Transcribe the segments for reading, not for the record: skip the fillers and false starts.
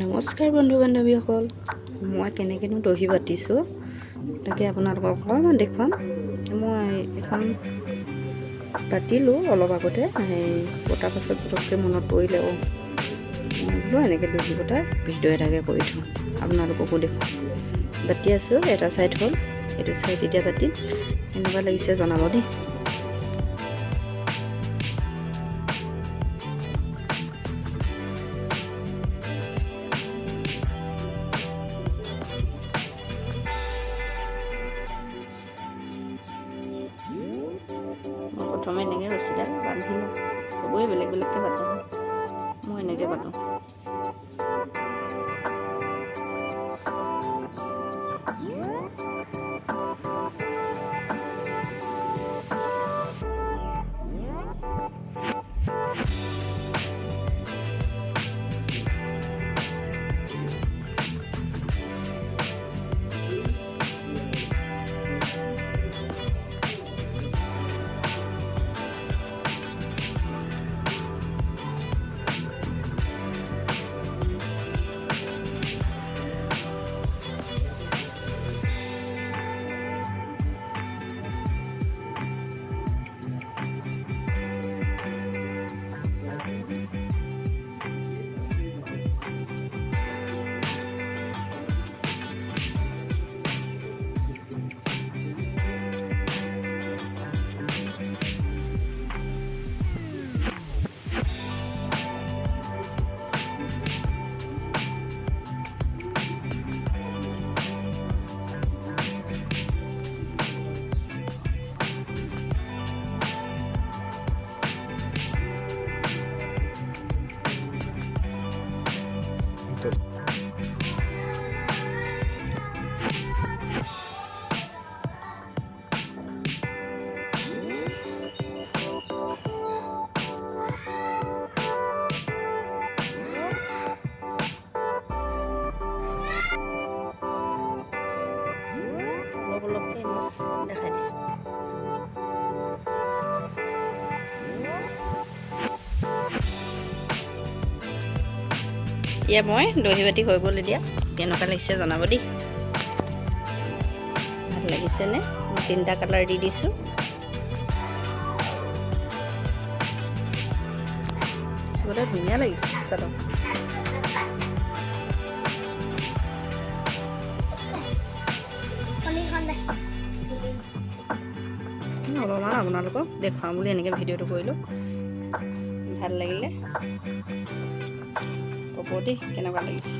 নমস্কাৰ বন্ধু বান্ধৱীসকল, মই কেনেকৈনো দহি বাতিছোঁ তাকে আপোনালোকক অকণমান দেখুৱাম। মই এখন বাতিলোঁ অলপ আগতে, পতাৰ পাছত পটককৈ মনত পৰিলে বোলো এনেকৈ দহি বটা ভিডিঅ' এটাকে কৰি থওঁ, আপোনালোককো দেখুৱাম। বাতি আছোঁ, এটা ছাইড হ'ল, এইটো ছাইড এতিয়া বাতিম। এনেকুৱা লাগিছে জনাব দেই। মই প্ৰথমে এনেকৈ ৰছীডাল বান্ধি লওঁ, চবৰে বেলেগ বেলেগকৈ বান্ধো, মই এনেকৈ বান্ধো। অলপকৈ দেখাই দিছোঁ। এতিয়া মই দহি বাতি হৈ গ'ল। এতিয়া কেনেকুৱা লাগিছে জনাব দেই। ভাল লাগিছেনে? মই 3টা কালাৰ দি দিছোঁ। চবতে ধুনীয়া লাগিছে চাদৰ। অলপমান আপোনালোকক দেখুৱাম বুলি এনেকৈ ভিডিঅ'টো কৰিলোঁ। ভাল লাগিলে ক'ব দেই কেনেকুৱা লাগিছে।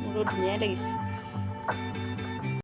মোৰো ধুনীয়াই লাগিছে।